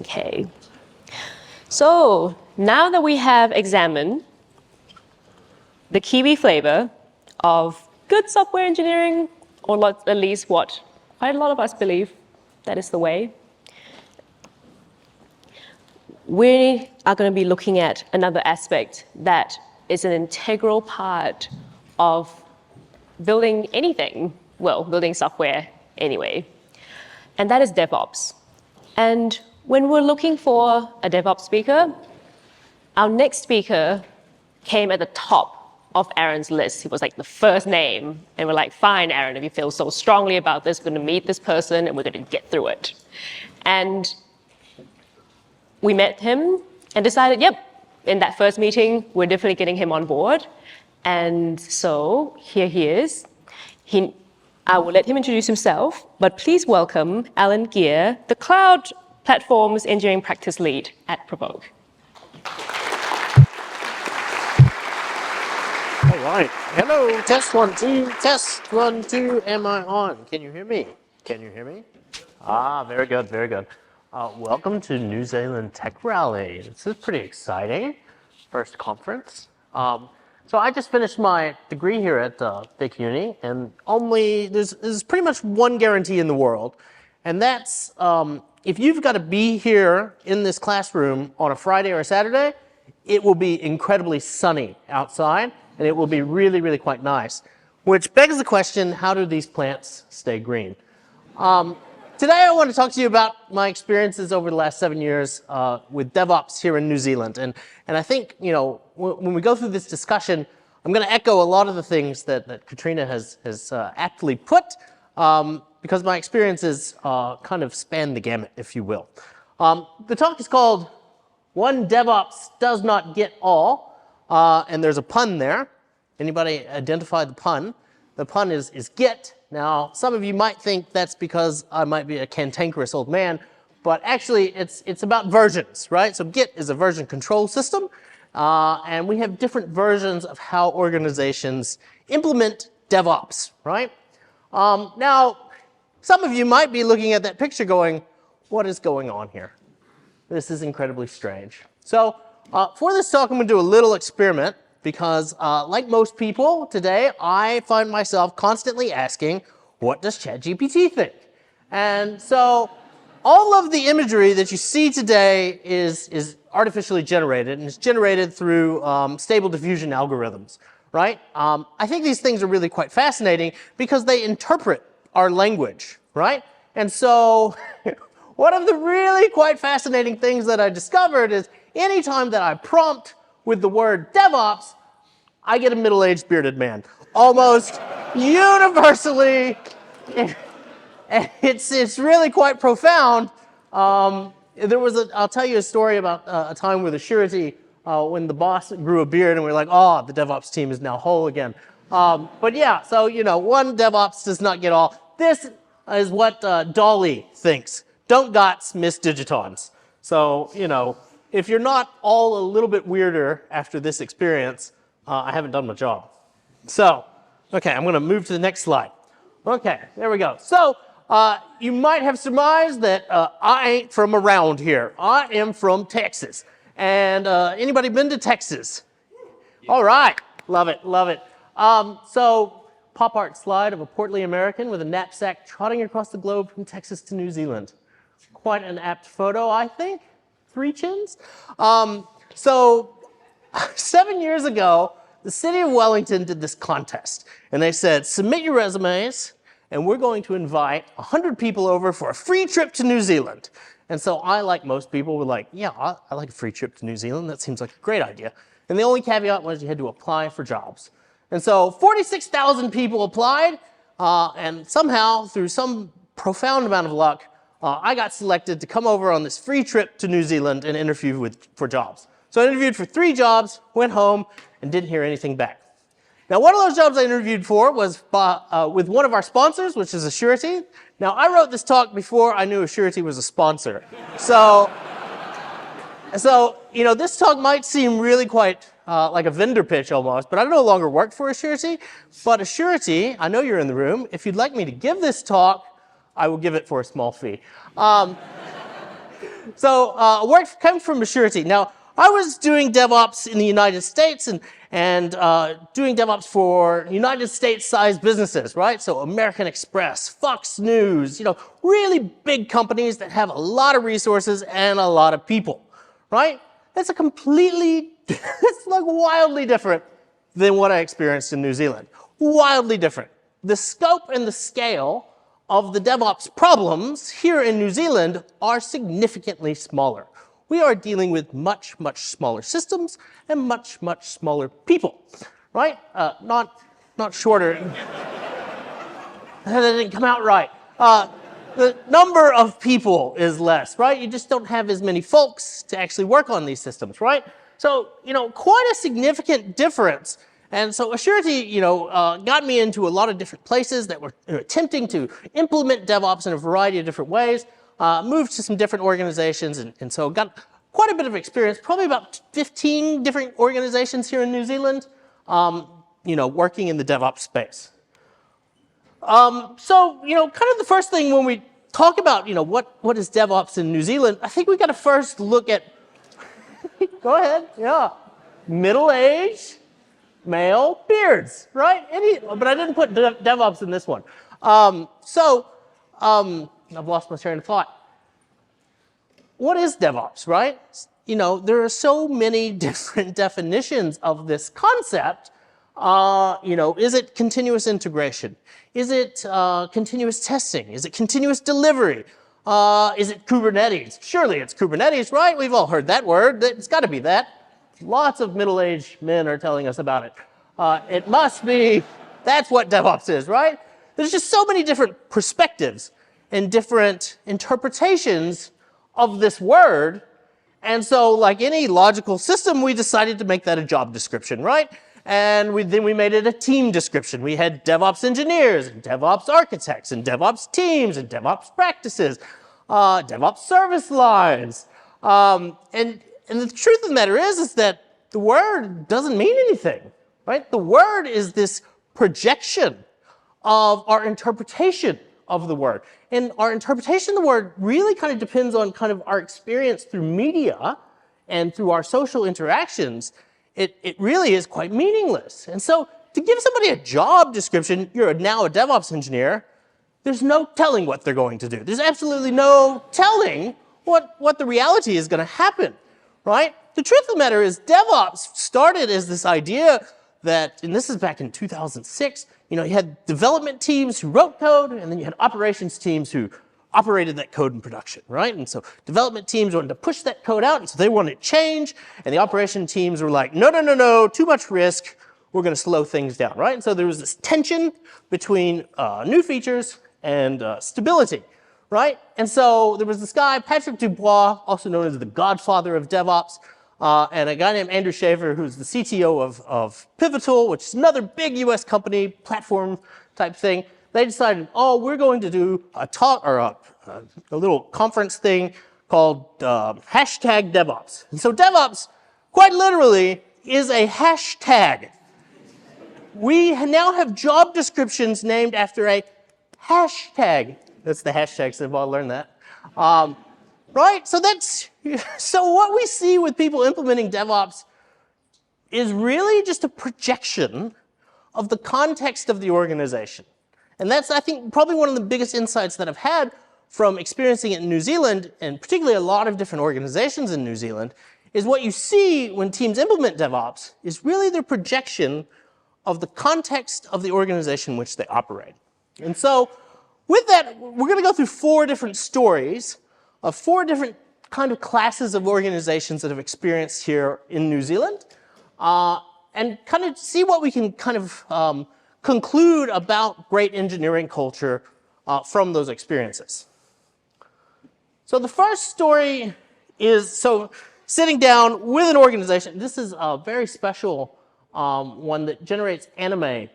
Okay. So now that we have examined the Kiwi flavor of good software engineering, or at least what quite a lot of us believe that is the way, we are going to be looking at another aspect that is an integral part of building anything, well, building software anyway, and that is DevOps. And when we're looking for a DevOps speaker, our next speaker came at the top of Aaron's list. He was like the first name. And we're like, fine, Aaron, if you feel so strongly about this, we're going to meet this person and we're going to get through it. And we met him and decided, yep, in that first meeting, we're definitely getting him on board. And so here he is. I will let him introduce himself, but please welcome Geer, the Cloud Platforms Engineering Practice Lead at Provoke. All right. Hello. Test 1, 2. Test 1, 2. Am I on? Can you hear me? Can you hear me? Ah, very good. Very good. Welcome to New Zealand Tech Rally. This is pretty exciting. First conference. So I just finished my degree here at Vic Uni, and there's pretty much one guarantee in the world, and that's if you've got to be here in this classroom on a Friday or a Saturday, it will be incredibly sunny outside, and it will be really, really quite nice. Which begs the question, how do these plants stay green? Today I want to talk to you about my experiences over the last 7 years with DevOps here in New Zealand. And I think, when we go through this discussion, I'm going to echo a lot of the things that Katrina has aptly put, because my experiences kind of span the gamut, if you will. The talk is called One DevOps Does Not Get All, and there's a pun there. Anybody identify the pun? The pun is get. Now, some of you might think that's because I might be a cantankerous old man, but actually it's about versions, right? So Git is a version control system, and we have different versions of how organizations implement DevOps, right? Now, some of you might be looking at that picture going, what is going on here? This is incredibly strange. So for this talk, I'm going to do a little experiment. Because like most people today, I find myself constantly asking, what does ChatGPT think? And so all of the imagery that you see today is artificially generated, and it's generated through stable diffusion algorithms, right? I think these things are really quite fascinating because they interpret our language, right? And so one of the really quite fascinating things that I discovered is anytime that I prompt with the word DevOps, I get a middle-aged bearded man. Almost universally, it's really quite profound. I'll tell you a story about a time with a surety when the boss grew a beard and we were like, oh, the DevOps team is now whole again. But yeah, so, one DevOps does not get all. This is what Dolly thinks. Don't gots, miss digitons. So, if you're not all a little bit weirder after this experience, I haven't done my job. So, okay, I'm going to move to the next slide. Okay, there we go. So, you might have surmised that I ain't from around here. I am from Texas. And anybody been to Texas? All right, love it, love it. So, pop art slide of a portly American with a knapsack trotting across the globe from Texas to New Zealand. Quite an apt photo, I think. 3 chins. So 7 years ago, the city of Wellington did this contest. And they said, submit your resumes, and we're going to invite 100 people over for a free trip to New Zealand. And so I, like most people, were like, yeah, I like a free trip to New Zealand. That seems like a great idea. And the only caveat was you had to apply for jobs. And so 46,000 people applied, and somehow, through some profound amount of luck, I got selected to come over on this free trip to New Zealand and interview for jobs. So I interviewed for 3 jobs, went home, and didn't hear anything back. Now, one of those jobs I interviewed for was with one of our sponsors, which is a surety. Now, I wrote this talk before I knew a surety was a sponsor. So this talk might seem really quite like a vendor pitch almost, but I no longer work for a surety. But a surety, I know you're in the room, if you'd like me to give this talk, I will give it for a small fee. Work came from maturity. Now, I was doing DevOps in the United States and doing DevOps for United States-sized businesses, right? So American Express, Fox News, really big companies that have a lot of resources and a lot of people, right? That's it's like wildly different than what I experienced in New Zealand. Wildly different. The scope and the scale of the DevOps problems here in New Zealand are significantly smaller. We are dealing with much, much smaller systems and much, much smaller people, right? Not shorter. That didn't come out right. The number of people is less, right? You just don't have as many folks to actually work on these systems, right? So, quite a significant difference. And so Assurity, got me into a lot of different places that were attempting to implement DevOps in a variety of different ways. Moved to some different organizations, and so got quite a bit of experience, probably about 15 different organizations here in New Zealand, working in the DevOps space. Kind of the first thing when we talk about, what is DevOps in New Zealand, I think we got to first look at, go ahead, yeah, middle-aged, male, beards, right? But I didn't put DevOps in this one. I've lost my train of thought. What is DevOps, right? There are so many different definitions of this concept. Is it continuous integration? Is it continuous testing? Is it continuous delivery? Is it Kubernetes? Surely it's Kubernetes, right? We've all heard that word. It's got to be that. Lots of middle-aged men are telling us about it. It must be, that's what DevOps is, right? There's just so many different perspectives and different interpretations of this word. And so, like any logical system, we decided to make that a job description, right? And then we made it a team description. We had DevOps engineers, and DevOps architects, and DevOps teams, and DevOps practices, DevOps service lines. And the truth of the matter is that the word doesn't mean anything, right? The word is this projection of our interpretation of the word. And our interpretation of the word really kind of depends on kind of our experience through media and through our social interactions. It really is quite meaningless. And so to give somebody a job description, you're now a DevOps engineer, there's no telling what they're going to do. There's absolutely no telling what the reality is going to happen, right? The truth of the matter is DevOps started as this idea that, and this is back in 2006, you had development teams who wrote code, and then you had operations teams who operated that code in production, right? And so development teams wanted to push that code out, and so they wanted change, and the operation teams were like, no, too much risk, we're going to slow things down, right? And so there was this tension between new features and stability, right? And so there was this guy, Patrick Dubois, also known as the godfather of DevOps, and a guy named Andrew Shafer, who's the CTO of Pivotal, which is another big US company, platform type thing. They decided, we're going to do a talk or a little conference thing called hashtag DevOps. And so DevOps, quite literally, is a hashtag. We now have job descriptions named after a hashtag. That's the hashtag symbol, I learned that. Right? So what we see with people implementing DevOps is really just a projection of the context of the organization. And that's, I think, probably one of the biggest insights that I've had from experiencing it in New Zealand, and particularly a lot of different organizations in New Zealand, is what you see when teams implement DevOps is really their projection of the context of the organization in which they operate. And so with that, we're going to go through 4 different stories of 4 different kind of classes of organizations that have experienced here in New Zealand, and kind of see what we can kind of conclude about great engineering culture from those experiences. So the first story is, sitting down with an organization. This is a very special one that generates anime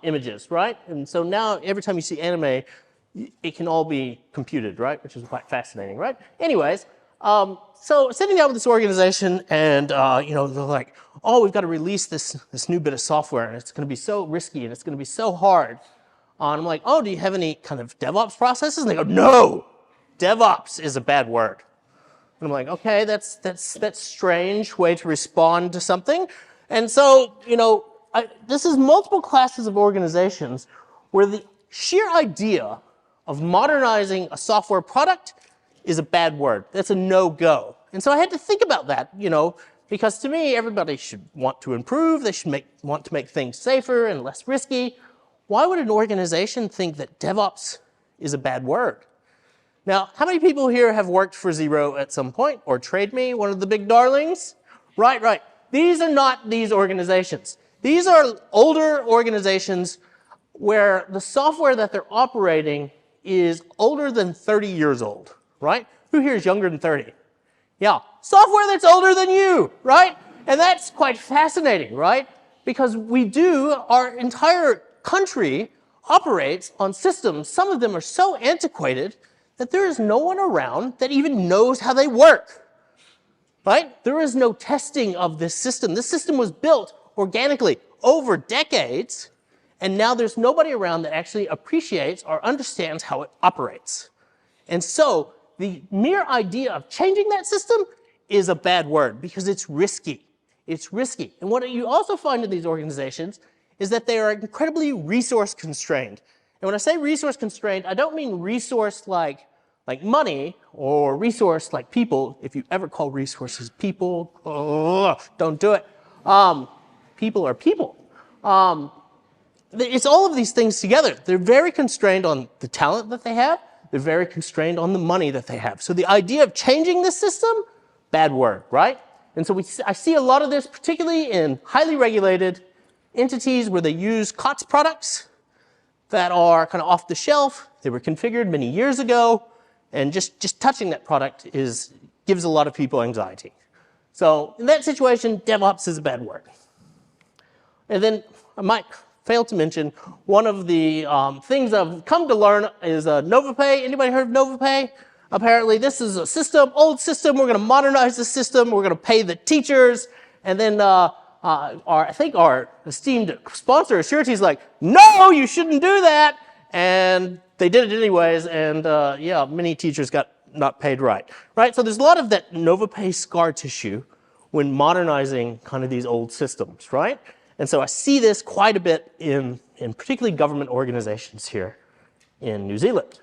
images, right? And so now every time you see anime, it can all be computed, right? Which is quite fascinating, right? Anyways, so sitting down with this organization and, they're like, we've got to release this new bit of software and it's going to be so risky and it's going to be so hard. And I'm like, do you have any kind of DevOps processes? And they go, no, DevOps is a bad word. And I'm like, okay, that's strange way to respond to something. And so, this is multiple classes of organizations where the sheer idea of modernizing a software product is a bad word. That's a no-go. And so I had to think about that, because to me, everybody should want to improve. They should want to make things safer and less risky. Why would an organization think that DevOps is a bad word? Now, how many people here have worked for Xero at some point, or TradeMe, one of the big darlings? Right. These are not these organizations. These are older organizations where the software that they're operating is older than 30 years old, right? Who here is younger than 30? Yeah, software that's older than you, right? And that's quite fascinating, right? Because our entire country operates on systems. Some of them are so antiquated that there is no one around that even knows how they work, right? There is no testing of this system. This system was built organically over decades, and now there's nobody around that actually appreciates or understands how it operates. And so the mere idea of changing that system is a bad word because it's risky. It's risky. And what you also find in these organizations is that they are incredibly resource constrained. And when I say resource constrained, I don't mean resource like money or resource like people. If you ever call resources people, don't do it. People are people. It's all of these things together. They're very constrained on the talent that they have. They're very constrained on the money that they have. So the idea of changing this system, bad word, right? And so I see a lot of this, particularly in highly regulated entities where they use COTS products that are kind of off the shelf. They were configured many years ago, and just touching that product gives a lot of people anxiety. So in that situation, DevOps is a bad word. And then I might fail to mention one of the things I've come to learn is NovaPay. Anybody heard of NovaPay? Apparently this is a system, old system. We're going to modernize the system. We're going to pay the teachers. And then I think our esteemed sponsor, Surety, is like, no, you shouldn't do that. And they did it anyways. And yeah, many teachers got not paid right. So there's a lot of that NovaPay scar tissue when modernizing kind of these old systems, right? And so I see this quite a bit in particularly government organizations here in New Zealand.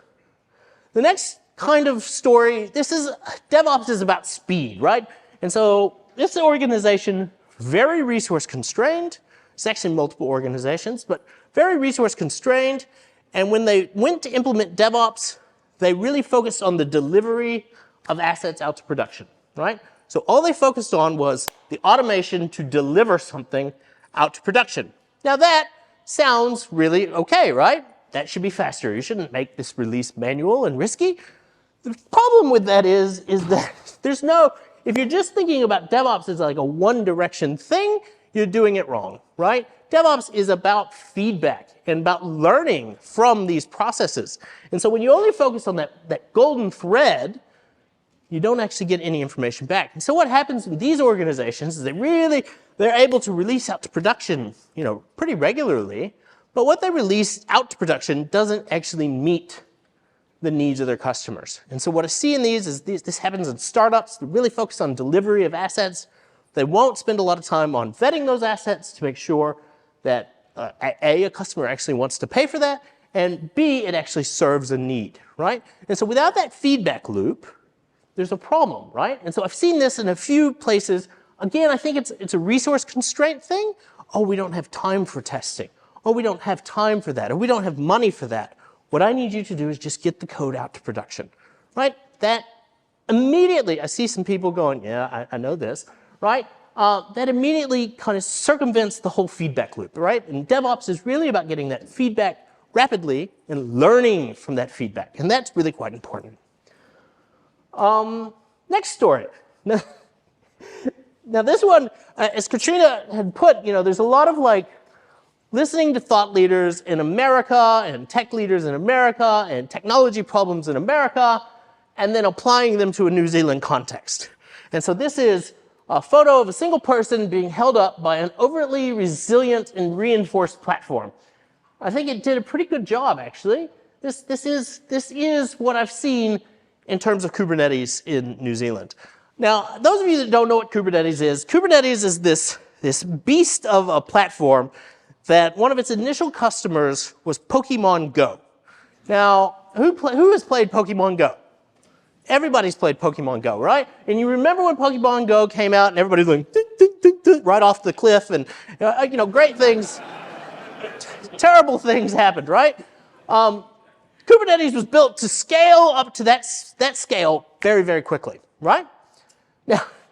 The next kind of story, DevOps is about speed, right? And so this organization, very resource constrained. It's actually multiple organizations, but very resource constrained. And when they went to implement DevOps, they really focused on the delivery of assets out to production, right? So all they focused on was the automation to deliver something out to production. Now that sounds really okay, right? That should be faster. You shouldn't make this release manual and risky. The problem with that is that if you're just thinking about DevOps as like a one direction thing, you're doing it wrong, right? DevOps is about feedback and about learning from these processes. And so when you only focus on that golden thread, you don't actually get any information back. And so what happens in these organizations is they're able to release out to production, pretty regularly, but what they release out to production doesn't actually meet the needs of their customers. And so what I see in these is this happens in startups. They really focus on delivery of assets. They won't spend a lot of time on vetting those assets to make sure that A, a customer actually wants to pay for that, and B, it actually serves a need, right? And so without that feedback loop, there's a problem, right? And so I've seen this in a few places. Again, I think it's a resource constraint thing. Oh, we don't have time for testing. Oh, we don't have time for that. Or we don't have money for that. What I need you to do is just get the code out to production, right? That immediately, I see some people going, yeah, I know this, right? That immediately kind of circumvents the whole feedback loop, right? And DevOps is really about getting that feedback rapidly and learning from that feedback. And that's really quite important. Next story. Now this one, as Katrina had put, there's a lot of listening to thought leaders in America and tech leaders in America and technology problems in America, and then applying them to a New Zealand context. And so this is a photo of a single person being held up by an overtly resilient and reinforced platform. I think it did a pretty good job, actually. This is what I've seen in terms of Kubernetes in New Zealand. Now, those of you that don't know what Kubernetes is this beast of a platform that one of its initial customers was Pokemon Go. Now, who has played Pokemon Go? Everybody's played Pokemon Go, right? And you remember when Pokemon Go came out and everybody's going ding, ding, ding, ding, right off the cliff and great things, terrible things happened, right? Kubernetes was built to scale up to that scale very, very quickly, right?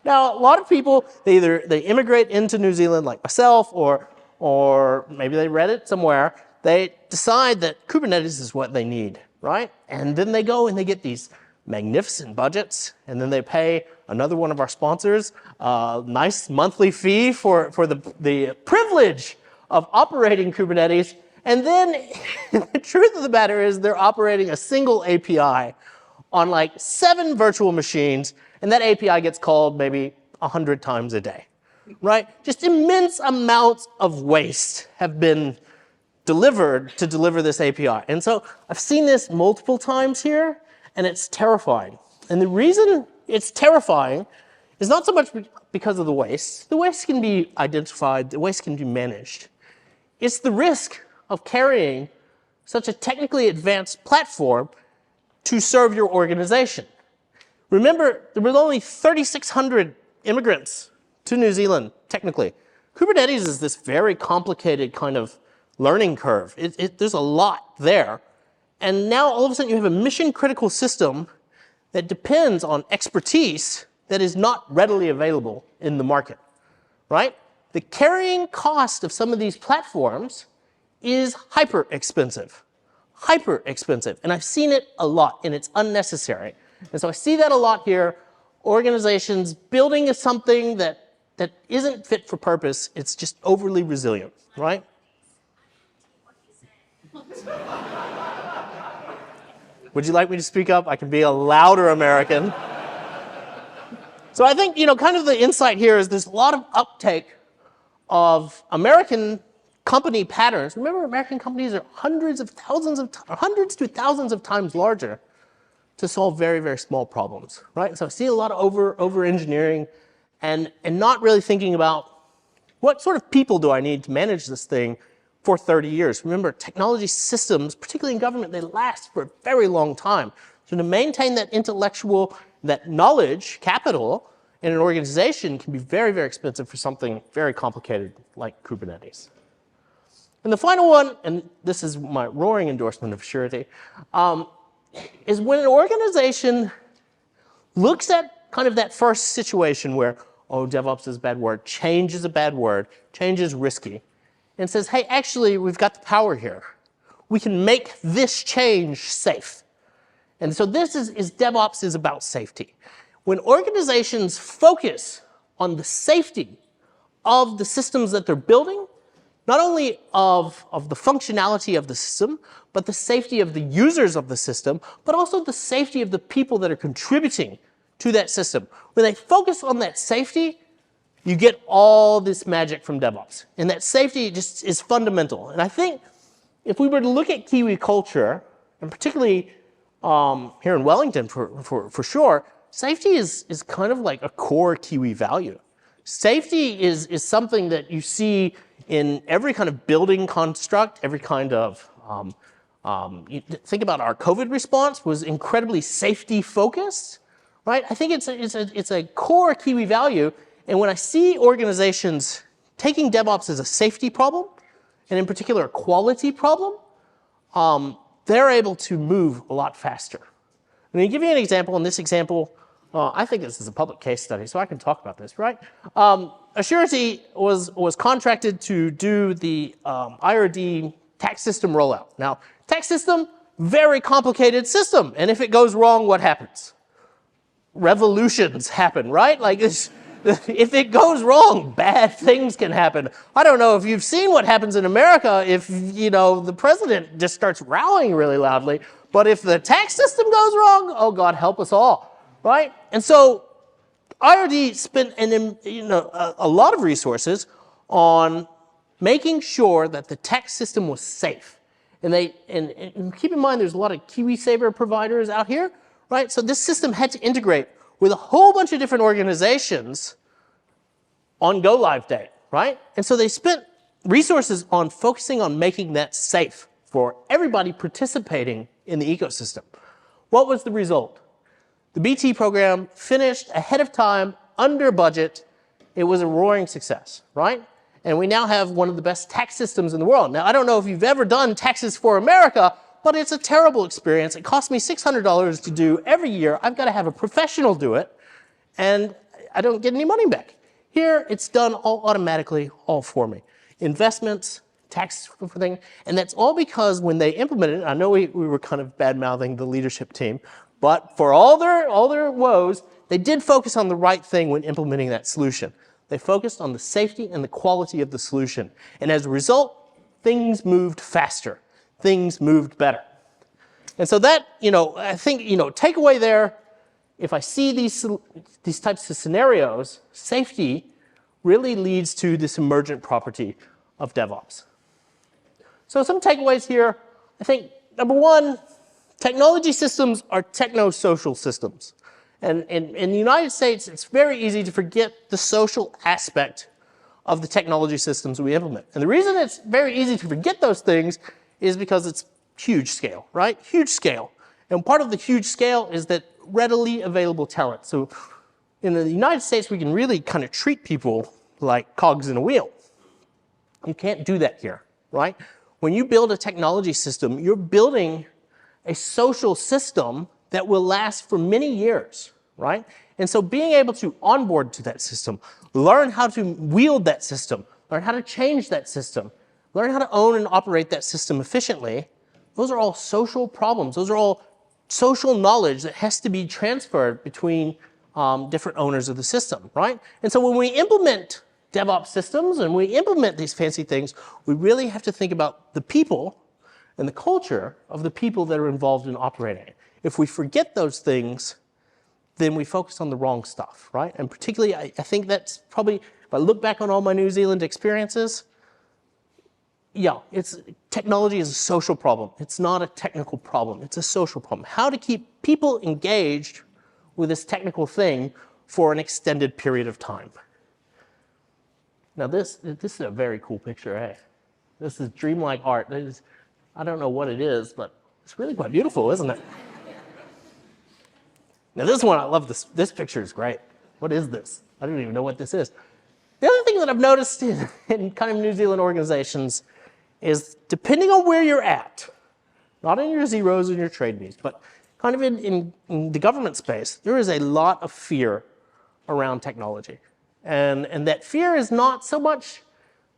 Now a lot of people, they immigrate into New Zealand like myself, or maybe they read it somewhere. They decide that Kubernetes is what they need, right? And then they go and they get these magnificent budgets, and then they pay another one of our sponsors a nice monthly fee for the privilege of operating Kubernetes. And then the truth of the matter is they're operating a single API on like 7 virtual machines, and that API gets called maybe 100 times a day, right? Just immense amounts of waste have been delivered to deliver this API. And so I've seen this multiple times here, and it's terrifying. And the reason it's terrifying is not so much because of the waste. The waste can be identified, the waste can be managed. It's the risk of carrying such a technically advanced platform to serve your organization. Remember, there were only 3,600 immigrants to New Zealand, technically. Kubernetes is this very complicated kind of learning curve. There's a lot there. And now all of a sudden you have a mission critical system that depends on expertise that is not readily available in the market, right? The carrying cost of some of these platforms is hyper expensive. And I've seen it a lot, and it's unnecessary. And so I see that a lot here. Organizations building something that isn't fit for purpose. It's just overly resilient, right? Would you like me to speak up? I can be a louder American. So I think, kind of the insight here is there's a lot of uptake of American company patterns. Remember, American companies are hundreds to thousands of times larger to solve very, very small problems, right? So I see a lot of over engineering and not really thinking about what sort of people do I need to manage this thing for 30 years. Remember, technology systems, particularly in government, they last for a very long time. So to maintain that that knowledge capital in an organization can be very, very expensive for something very complicated like Kubernetes. And the final one, and this is my roaring endorsement of surety, is when an organization looks at kind of that first situation where, oh, DevOps is a bad word, change is a bad word, change is risky, and says, hey, actually, we've got the power here. We can make this change safe. And so this is DevOps is about safety. When organizations focus on the safety of the systems that they're building, not only of the functionality of the system, but the safety of the users of the system, but also the safety of the people that are contributing to that system. When they focus on that safety, you get all this magic from DevOps. And that safety just is fundamental. And I think if we were to look at Kiwi culture, and particularly here in Wellington for sure, safety is kind of like a core Kiwi value. Safety is something that you see in every kind of building construct, every kind of, you think about our COVID response was incredibly safety focused, right? I think it's a core Kiwi value. And when I see organizations taking DevOps as a safety problem, and in particular a quality problem, they're able to move a lot faster. I'm going to give you an example. In this example, I think this is a public case study, so I can talk about this, right? Assurity was contracted to do the IRD tax system rollout. Now, tax system, very complicated system. And if it goes wrong, what happens? Revolutions happen, right? Like if it goes wrong, bad things can happen. I don't know if you've seen what happens in America if, the president just starts rowing really loudly. But if the tax system goes wrong, oh God, help us all, right? And so IRD spent a lot of resources on making sure that the tax system was safe. And keep in mind, there's a lot of KiwiSaver providers out here, right? So this system had to integrate with a whole bunch of different organizations on go live day, right? And so they spent resources on focusing on making that safe for everybody participating in the ecosystem. What was the result? The BT program finished ahead of time, under budget. It was a roaring success, right? And we now have one of the best tax systems in the world. Now, I don't know if you've ever done taxes for America, but it's a terrible experience. It costs me $600 to do every year. I've got to have a professional do it, and I don't get any money back. Here, it's done all automatically, all for me. Investments, tax thing, and that's all because when they implemented it, I know we were kind of bad-mouthing the leadership team, but for all their woes, they did focus on the right thing when implementing that solution. They focused on the safety and the quality of the solution. And as a result, things moved faster. Things moved better. And so that, I think, takeaway there, if I see these types of scenarios, safety really leads to this emergent property of DevOps. So some takeaways here. I think, number one, technology systems are techno-social systems. And in the United States, it's very easy to forget the social aspect of the technology systems we implement. And the reason it's very easy to forget those things is because it's huge scale, right? Huge scale. And part of the huge scale is that readily available talent. So in the United States, we can really kind of treat people like cogs in a wheel. You can't do that here, right? When you build a technology system, you're building a social system that will last for many years, right? And so being able to onboard to that system, learn how to wield that system, learn how to change that system, learn how to own and operate that system efficiently, those are all social problems. Those are all social knowledge that has to be transferred between different owners of the system, right? And so when we implement DevOps systems and we implement these fancy things, we really have to think about the people and the culture of the people that are involved in operating it. If we forget those things, then we focus on the wrong stuff, right? And particularly, I think that's probably, if I look back on all my New Zealand experiences, yeah, technology is a social problem. It's not a technical problem. It's a social problem. How to keep people engaged with this technical thing for an extended period of time. Now this is a very cool picture, eh? This is dreamlike art. I don't know what it is, but it's really quite beautiful, isn't it? Now this one, I love this. This picture is great. What is this? I don't even know what this is. The other thing that I've noticed in kind of New Zealand organizations is depending on where you're at, not in your zeros and your trade meets, but kind of in the government space, there is a lot of fear around technology. And that fear is not so much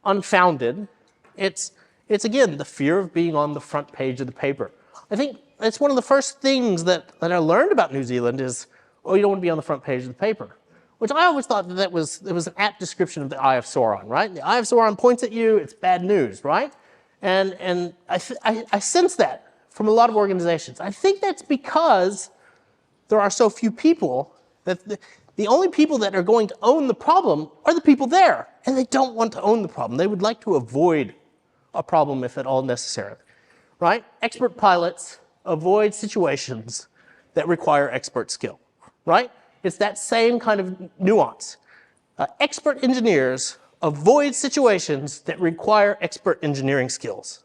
unfounded. It's again, the fear of being on the front page of the paper. I think that's one of the first things that I learned about New Zealand is, oh, you don't want to be on the front page of the paper. Which I always thought that was an apt description of the Eye of Sauron, right? The Eye of Sauron points at you, it's bad news, right? And I sense that from a lot of organizations. I think that's because there are so few people that the only people that are going to own the problem are the people there, and they don't want to own the problem. They would like to avoid a problem if at all necessary, right? Expert pilots avoid situations that require expert skill, right? It's that same kind of nuance. Expert engineers avoid situations that require expert engineering skills.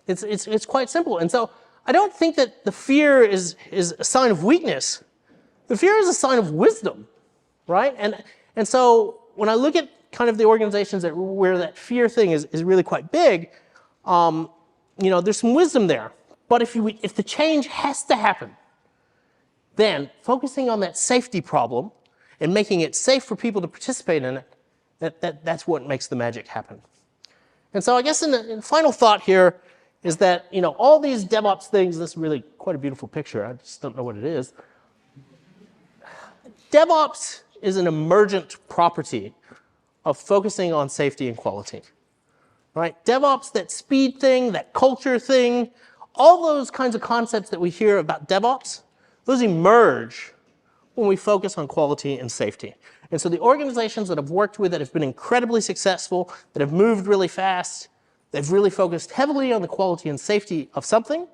It's quite simple. And so I don't think that the fear is a sign of weakness. The fear is a sign of wisdom, right? And so when I look at kind of the organizations where that fear thing is really quite big, there's some wisdom there. But if the change has to happen, then focusing on that safety problem and making it safe for people to participate in it, that's what makes the magic happen. And so I guess in the final thought here is that, all these DevOps things, this is really quite a beautiful picture. I just don't know what it is. DevOps is an emergent property of focusing on safety and quality, right? DevOps, that speed thing, that culture thing, all those kinds of concepts that we hear about DevOps, those emerge when we focus on quality and safety. And so the organizations that I've worked with that have been incredibly successful, that have moved really fast, they've really focused heavily on the quality and safety of something,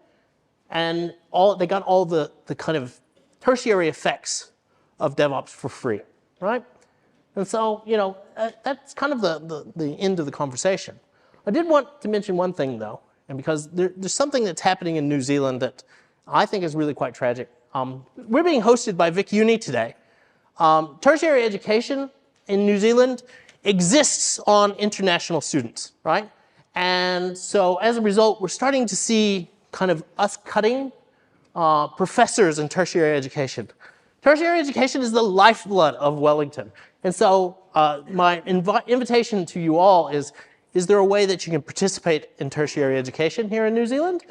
and they got all the kind of tertiary effects of DevOps for free, right? And so, that's kind of the end of the conversation. I did want to mention one thing, though, and because there's something that's happening in New Zealand that I think is really quite tragic. We're being hosted by Vic Uni today. Tertiary education in New Zealand exists on international students, right? And so as a result, we're starting to see kind of us cutting professors in tertiary education. Tertiary education is the lifeblood of Wellington. And so my invitation to you all is there a way that you can participate in tertiary education here in New Zealand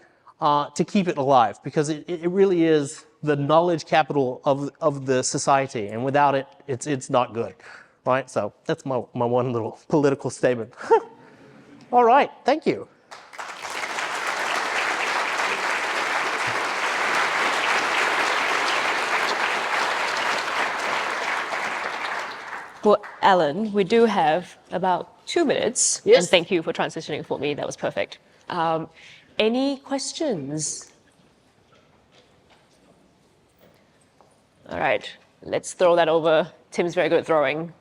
to keep it alive? Because it really is the knowledge capital of the society. And without it, it's not good, right? So that's my one little political statement. All right, thank you. Well, Alan, we do have about 2 minutes. Yes. And thank you for transitioning for me. That was perfect. Any questions? All right, let's throw that over. Tim's very good at throwing.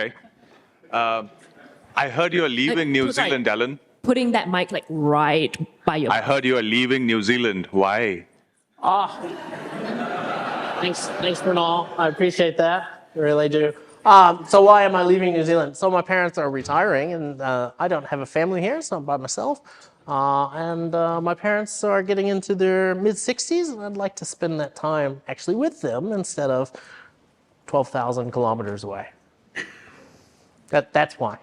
Okay. I heard you're leaving New Zealand, Alan. Putting that mic like right by your. I heard you are leaving New Zealand. Why? Thanks, Bernal. I appreciate that. I really do. So why am I leaving New Zealand? So my parents are retiring, and I don't have a family here, so I'm by myself. And my parents are getting into their mid-60s, and I'd like to spend that time actually with them instead of 12,000 kilometers away. That's why.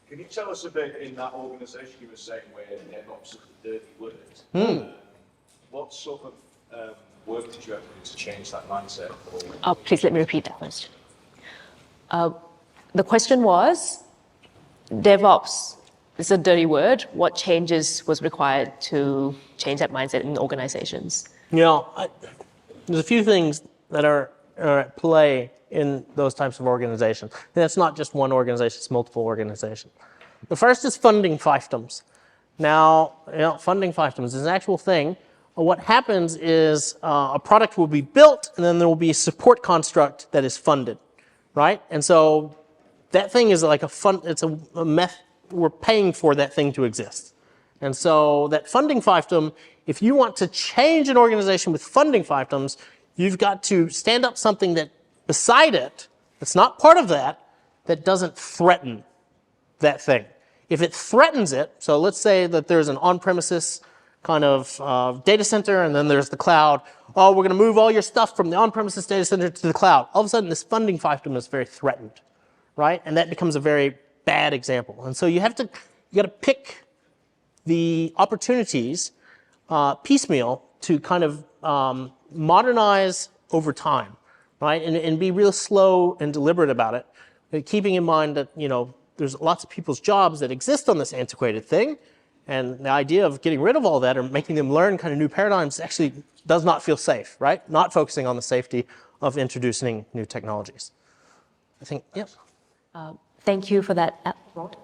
Can you tell us a bit in that organisation you were saying where DevOps is a dirty word? What sort of work did you have to do to change that mindset? Oh, please let me repeat that question. The question was, DevOps is a dirty word. What changes was required to change that mindset in organizations? There's a few things that are at play in those types of organizations. And that's not just one organization, it's multiple organizations. The first is funding fiefdoms. Now, funding fiefdoms is an actual thing. What happens is a product will be built, and then there will be a support construct that is funded, right? And so that thing is like it's a method, we're paying for that thing to exist. And so that funding fiefdom, if you want to change an organization with funding fiefdoms, you've got to stand up something that beside it, that's not part of that, that doesn't threaten that thing. If it threatens it, so let's say that there's an on-premises kind of data center, and then there's the cloud. Oh, we're going to move all your stuff from the on-premises data center to the cloud. All of a sudden, this funding fiefdom is very threatened, right? And that becomes a very bad example. And so you got to pick the opportunities piecemeal to kind of modernize over time, right? And be real slow and deliberate about it, keeping in mind that, there's lots of people's jobs that exist on this antiquated thing. And the idea of getting rid of all that or making them learn kind of new paradigms actually does not feel safe, right? Not focusing on the safety of introducing new technologies. I think, yep. Thank you for that, Rod.